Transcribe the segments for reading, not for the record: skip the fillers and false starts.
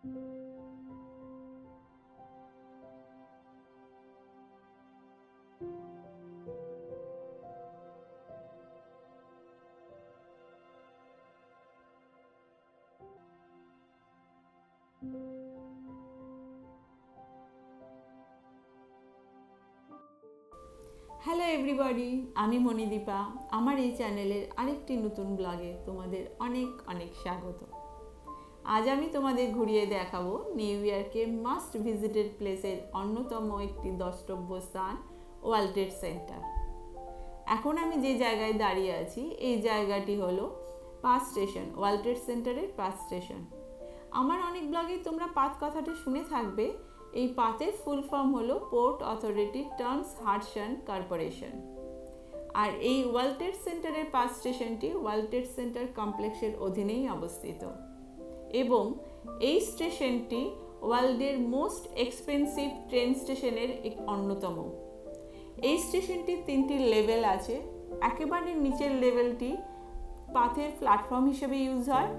Hello everybody, আমি মণিদীপা। আমার এই চ্যানেলের আরেকটি নতুন ব্লগে তোমাদের অনেক অনেক স্বাগত। আজ আমি তোমাদের ঘুরিয়ে দেখাবো নিউ ইয়র্কের মাস্ট ভিজিটেড প্লেসের অন্যতম একটি দ্রষ্টব্য স্থান, ওয়ার্ল্ড ট্রেড সেন্টার। এখন আমি যে জায়গায় দাঁড়িয়ে আছি এই জায়গাটি হলো পাথ স্টেশন, ওয়ার্ল্ড ট্রেড সেন্টারের পাথ স্টেশন। আমার অনেক ব্লগেই তোমরা পাথ কথাটা শুনে থাকবে। এই পাথের ফুল ফর্ম হলো port authority trans Hudson corporation. আর এই ওয়ার্ল্ড ট্রেড সেন্টারের পাথ স্টেশনটি ওয়ার্ল্ড ট্রেড সেন্টার কমপ্লেক্সের অধীনেই অবস্থিত এবং এই স্টেশনটি ওয়ার্ল্ডের মোস্ট এক্সপেন্সিভ ট্রেন স্টেশনের এক অন্যতম। এই স্টেশনটির 3টি লেভেল আছে। একেবারে নিচের লেভেলটি পাথের প্ল্যাটফর্ম হিসেবে ইউজ হয়।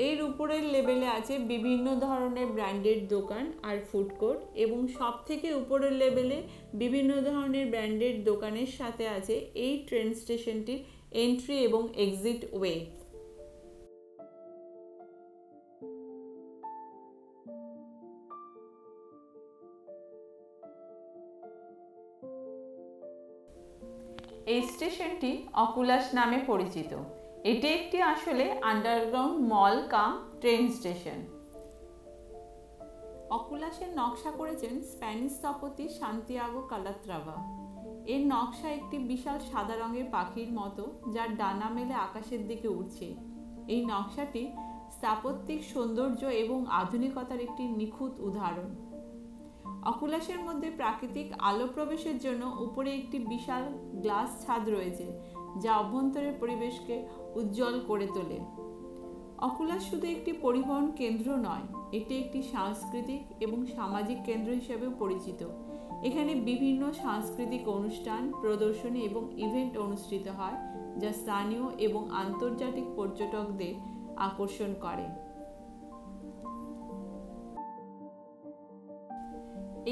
এর উপরের লেভেলে আছে বিভিন্ন ধরনের ব্র্যান্ডেড দোকান আর ফুড কোর্ট, এবং সব থেকে উপরের লেভেলে বিভিন্ন ধরনের ব্র্যান্ডেড দোকানের সাথে আছে এই ট্রেন স্টেশনটির এন্ট্রি এবং এক্সিট ওয়ে। এই স্টেশনটি অকুলাস নামে পরিচিত। এটি একটি আসলে আন্ডারগ্রাউন্ড মল কাম ট্রেন স্টেশন। অকুলাসের নকশা করেছেন স্প্যানিশ স্থপতি সান্তিয়াগো কালাত্রাভা। এর নকশা একটি বিশাল সাদা রঙের পাখির মতো, যার ডানা মেলে আকাশের দিকে উড়ছে। এই নকশাটি স্থাপত্যিক সৌন্দর্য এবং আধুনিকতার একটি নিখুঁত উদাহরণ। অকুলাসের মধ্যে প্রাকৃতিক আলো প্রবেশের জন্য উপরে একটি বিশাল গ্লাস ছাদ রয়েছে, যা অভ্যন্তরের পরিবেশকে উজ্জ্বল করে তোলে। অকুলাস শুধু একটি পরিবহন কেন্দ্র নয়, এটি একটি সাংস্কৃতিক এবং সামাজিক কেন্দ্র হিসেবেও পরিচিত। এখানে বিভিন্ন সাংস্কৃতিক অনুষ্ঠান, প্রদর্শনী এবং ইভেন্ট অনুষ্ঠিত হয়, যা স্থানীয় এবং আন্তর্জাতিক পর্যটকদের আকর্ষণ করে।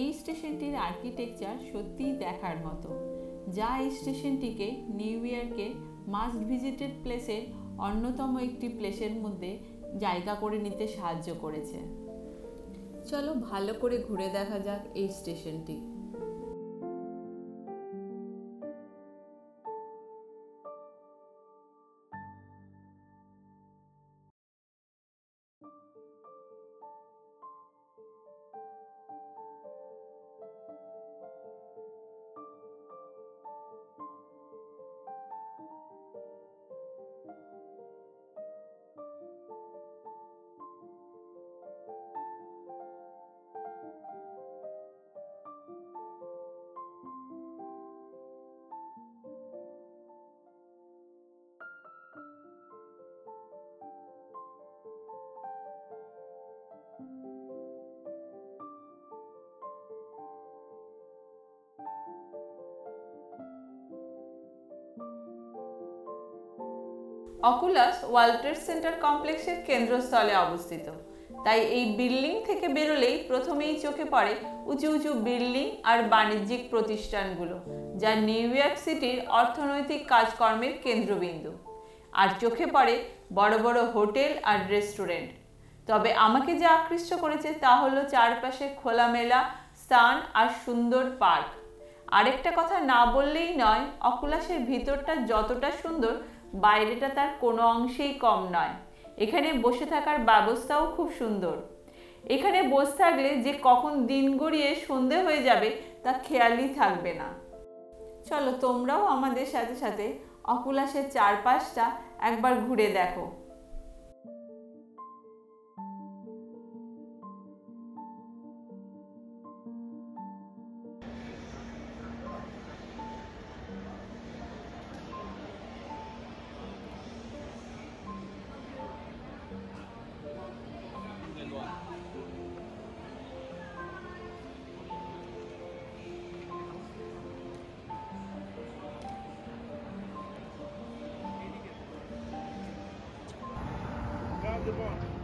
এই স্টেশনটির আর্কিটেকচার সত্যিই দেখার মতো, যা এই স্টেশনটিকে নিউ ইয়র্কের মাস্ট ভিজিটেড প্লেসের অন্যতম একটি প্লেসের মধ্যে জায়গা করে নিতে সাহায্য করেছে। চলো ভালো করে ঘুরে দেখা যাক এই স্টেশনটি। অকুলাস ওয়ার্ল্ড ট্রেড সেন্টার কমপ্লেক্সের কেন্দ্রস্থলে অবস্থিত, তাই এই বিল্ডিং থেকে বেরোলেই প্রথমেই চোখে পড়ে উঁচু উঁচু বিল্ডিং আর বাণিজ্যিক প্রতিষ্ঠানগুলো, যা নিউ ইয়র্ক সিটির অর্থনৈতিক কাজকর্মের কেন্দ্রবিন্দু। আর চোখে পড়ে বড় বড় হোটেল আর রেস্টুরেন্ট। তবে আমাকে যা আকৃষ্ট করেছে তা হলো চারপাশে খোলামেলা স্থান আর সুন্দর পার্ক। আরেকটা কথা না বললেই নয়, অকুলাসের ভিতরটা যতটা সুন্দর, বাইরেটা তার কোনো অংশেই কম নয়। এখানে বসে থাকার ব্যবস্থাও খুব সুন্দর। এখানে বসে থাকলে যে কখন দিন গড়িয়ে সন্ধে হয়ে যাবে তা খেয়ালই থাকবে না। চলো তোমরাও আমাদের সাথে সাথে অকুলাসের চারপাশটা একবার ঘুরে দেখো।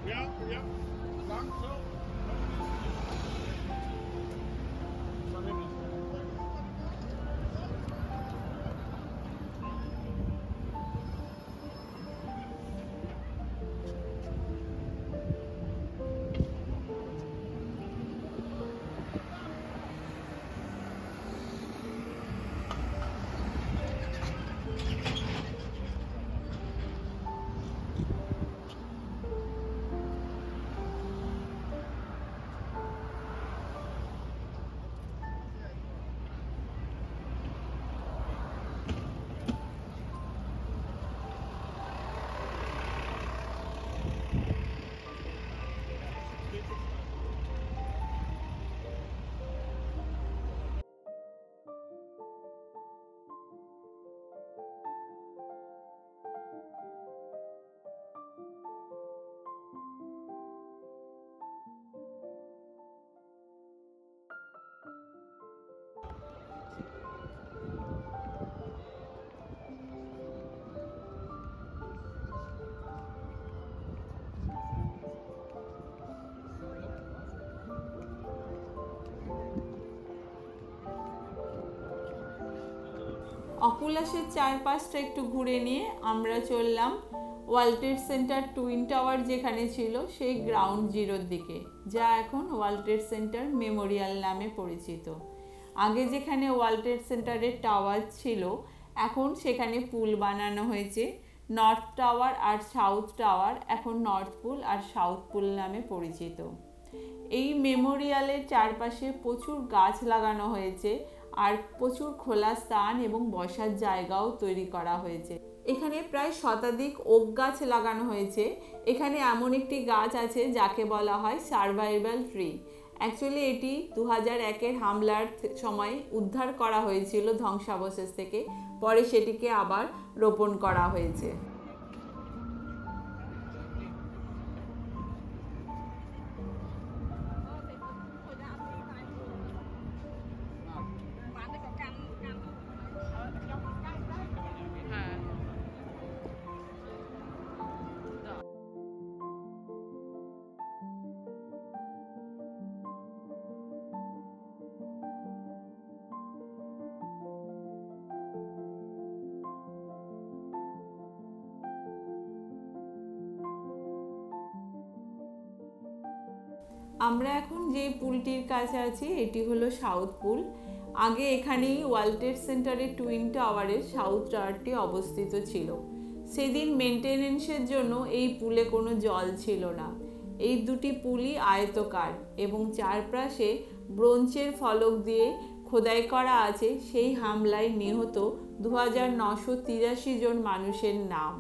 Ja, ja, lang zo. অকুলাসের চারপাশটা একটু ঘুরে নিয়ে আমরা চললাম world trade centre twin tower যেখানে ছিল সেই গ্রাউন্ড জিরোর দিকে, যা এখন ওয়ার্ল্ড ট্রেড সেন্টার মেমোরিয়াল নামে পরিচিত। আগে যেখানে ওয়ার্ল্ড ট্রেড সেন্টারের টাওয়ার ছিল, এখন সেখানে পুল বানানো হয়েছে। নর্থ টাওয়ার আর সাউথ টাওয়ার এখন নর্থ পুল আর সাউথ পুল নামে পরিচিত। এই মেমোরিয়ালের চারপাশে প্রচুর গাছ লাগানো হয়েছে আর প্রচুর খোলা স্থান এবং বসার জায়গাও তৈরি করা হয়েছে। এখানে প্রায় শতাধিক ওক গাছ লাগানো হয়েছে। এখানে এমন একটি গাছ আছে যাকে বলা হয় সার্ভাইভাল ট্রি। অ্যাকচুয়ালি এটি 2001-এর হামলার সময় উদ্ধার করা হয়েছিল ধ্বংসাবশেষ থেকে, পরে সেটিকে আবার রোপণ করা হয়েছে। আমরা এখন যে পুলটির কাছে আছি এটি হলো সাউথ পুল। আগে এখানেই ওয়ার্ল্ড ট্রেড সেন্টারের টুইন টাওয়ারের সাউথ টাওয়ারটি অবস্থিত ছিল। সেদিন মেনটেনেন্সের জন্য এই পুলে কোনো জল ছিল না। এই দুটি পুলই আয়তকার এবং চারপাশে ব্রোঞ্জের ফলক দিয়ে খোদাই করা আছে সেই হামলায় নিহত 2983 জন মানুষের নাম।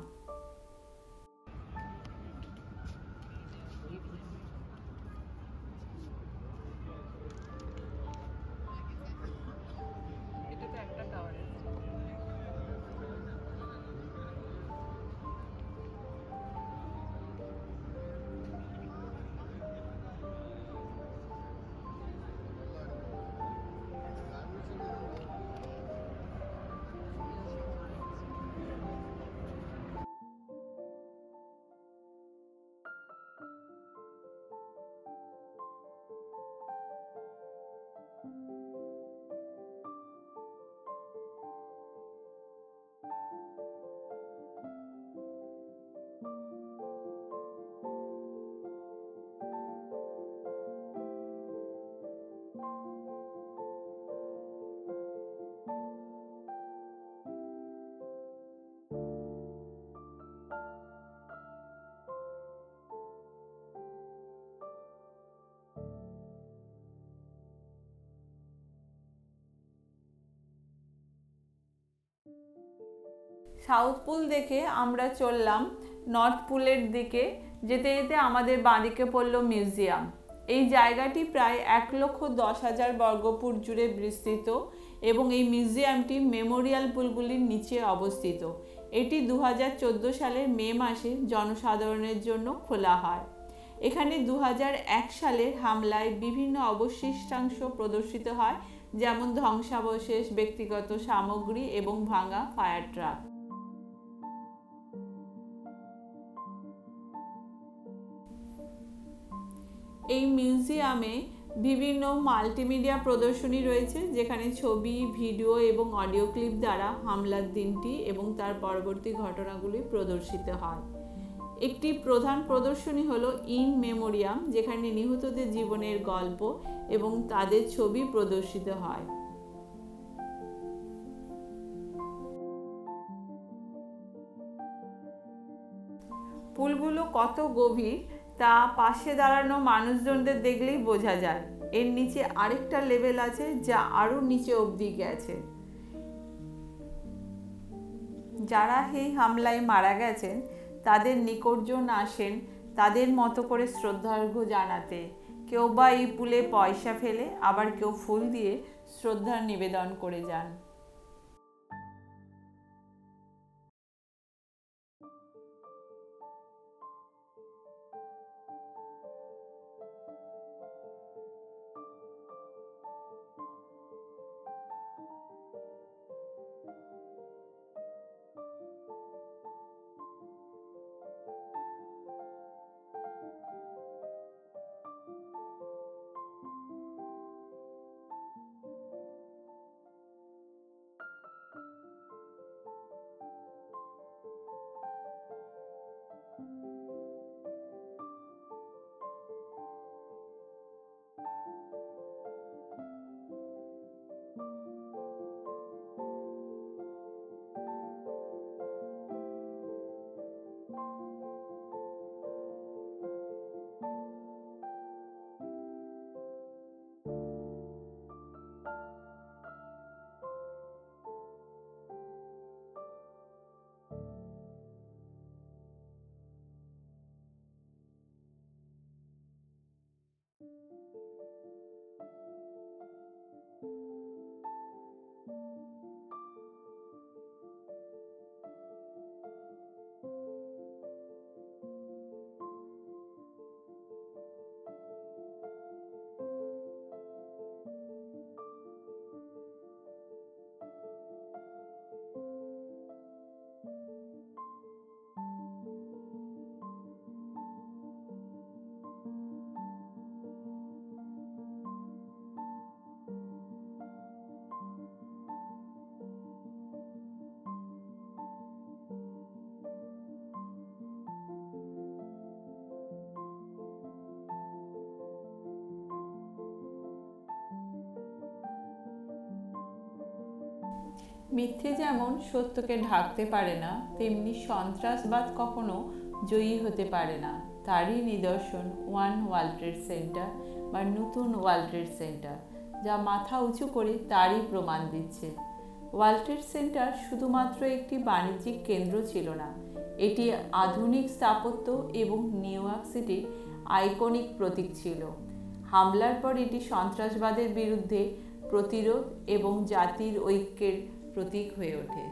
সাউথ পুল দেখে আমরা চললাম নর্থ পুলের দিকে। যেতে যেতে আমাদের বাঁদিকে পড়ল মিউজিয়াম। এই জায়গাটি প্রায় 1,10,000 বর্গফুট জুড়ে বিস্তৃত এবং এই মিউজিয়ামটি মেমোরিয়াল পুলগুলির নিচে অবস্থিত। এটি 2014 সালের মে মাসে জনসাধারণের জন্য খোলা হয়। এখানে 2001 সালের হামলায় বিভিন্ন অবশিষ্টাংশ প্রদর্শিত হয়, যেমন ধ্বংসাবশেষ, ব্যক্তিগত সামগ্রী এবং ভাঙা ফায়ার ট্রাক। এই মিউজিয়ামে বিভিন্ন মাল্টিমিডিয়া প্রদর্শনী রয়েছে, যেখানে ছবি, ভিডিও এবং অডিও ক্লিপ দ্বারা হামলার দিনটি এবং তার পরবর্তী ঘটনাগুলি প্রদর্শিত হয়। একটি প্রধান প্রদর্শনী হলো ইন মেমোরিয়াম, যেখানে নিহতদের জীবনের গল্প এবং তাদের ছবি প্রদর্শিত হয়। পুলগুলো কত গভীর তা পাশে দাঁড়ানো মানুষজনদের দেখলেই বোঝা যায়। এর নিচে আরেকটা লেভেল আছে যা আরো নিচে অবধি গেছে। যারা এই হামলায় মারা গেছেন তাদের নিকটজন আসেন তাদের মতো করে শ্রদ্ধার্ঘ্য জানাতে। কেউ বা এই পুলে পয়সা ফেলে, আবার কেউ ফুল দিয়ে শ্রদ্ধার নিবেদন করে যান। মিথ্যে যেমন সত্যকে ঢাকতে পারে না, তেমনি সন্ত্রাসবাদ কখনো জয়ী হতে পারে না। তারই নিদর্শন ওয়ান ওয়ার্ল্ড ট্রেড সেন্টার বা নতুন ওয়ার্ল্ড ট্রেড সেন্টার, যা মাথা উঁচু করে তারই প্রমাণ দিচ্ছে। ওয়ার্ল্ড ট্রেড সেন্টার শুধুমাত্র একটি বাণিজ্যিক কেন্দ্র ছিল না, এটি আধুনিক স্থাপত্য এবং নিউ ইয়র্ক সিটির আইকনিক প্রতীক ছিল। হামলার পর এটি সন্ত্রাসবাদের বিরুদ্ধে প্রতিরোধ এবং জাতির ঐক্যের প্রতীক হয়ে ওঠে।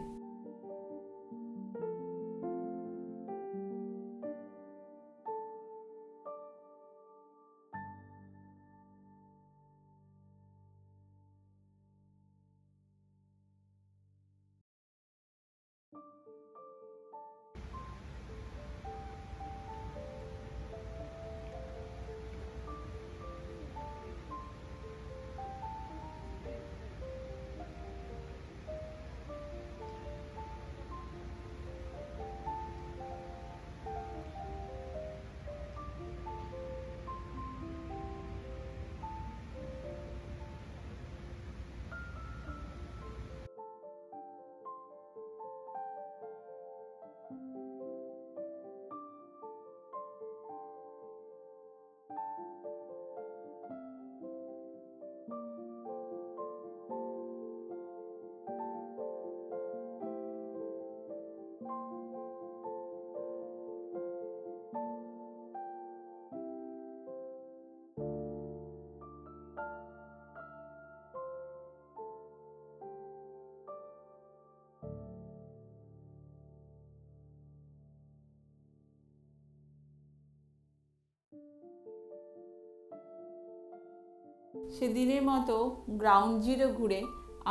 সেদিনের মতো গ্রাউন্ড জিরো ঘুরে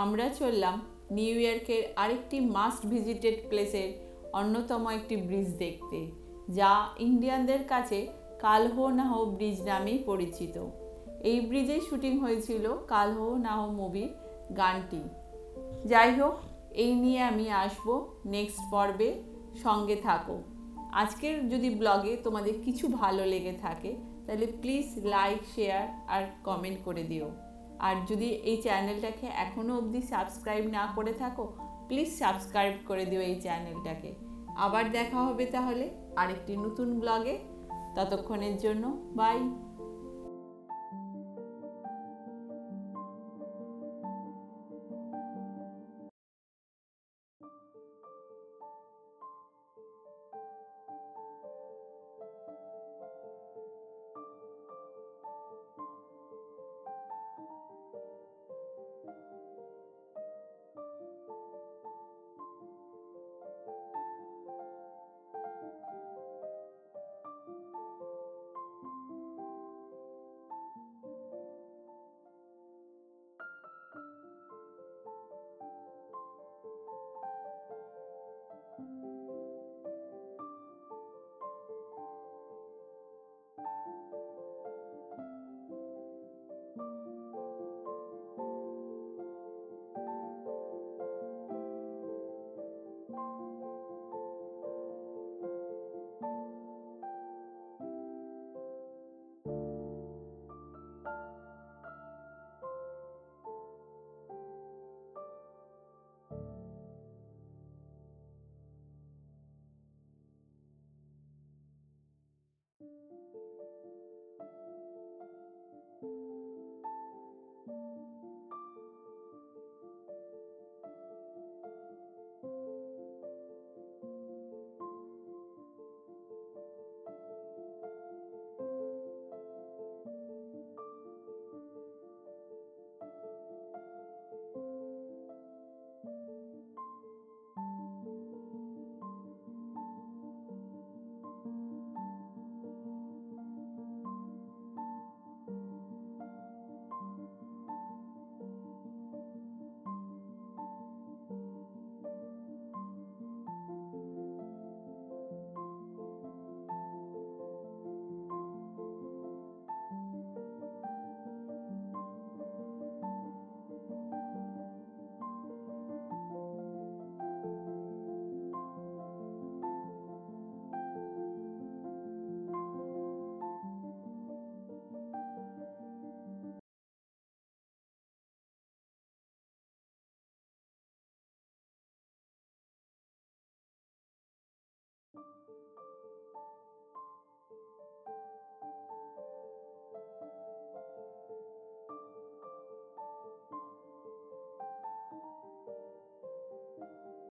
আমরা চললাম নিউ ইয়র্কের আরেকটি মাস্ট ভিজিটেড প্লেসের অন্যতম একটি ব্রিজ দেখতে, যা ইন্ডিয়ানদের কাছে কালহো নাহো ব্রিজ নামেই পরিচিত। এই ব্রিজেই শুটিং হয়েছিল কাল হো না হো মুভির গানটি। যাই হোক, এই নিয়ে আমি আসবো নেক্সট পর্বে, সঙ্গে থাকো। আজকের যদি ব্লগে তোমাদের কিছু ভালো লেগে থাকে তাহলে প্লিজ লাইক, শেয়ার আর কমেন্ট করে দিও। আর যদি এই চ্যানেলটাকে এখনও অবধি সাবস্ক্রাইব না করে থাকো, প্লিজ সাবস্ক্রাইব করে দিও এই চ্যানেলটাকে। আবার দেখা হবে তাহলে আরেকটি নতুন ব্লগে। ততক্ষণের জন্য বাই।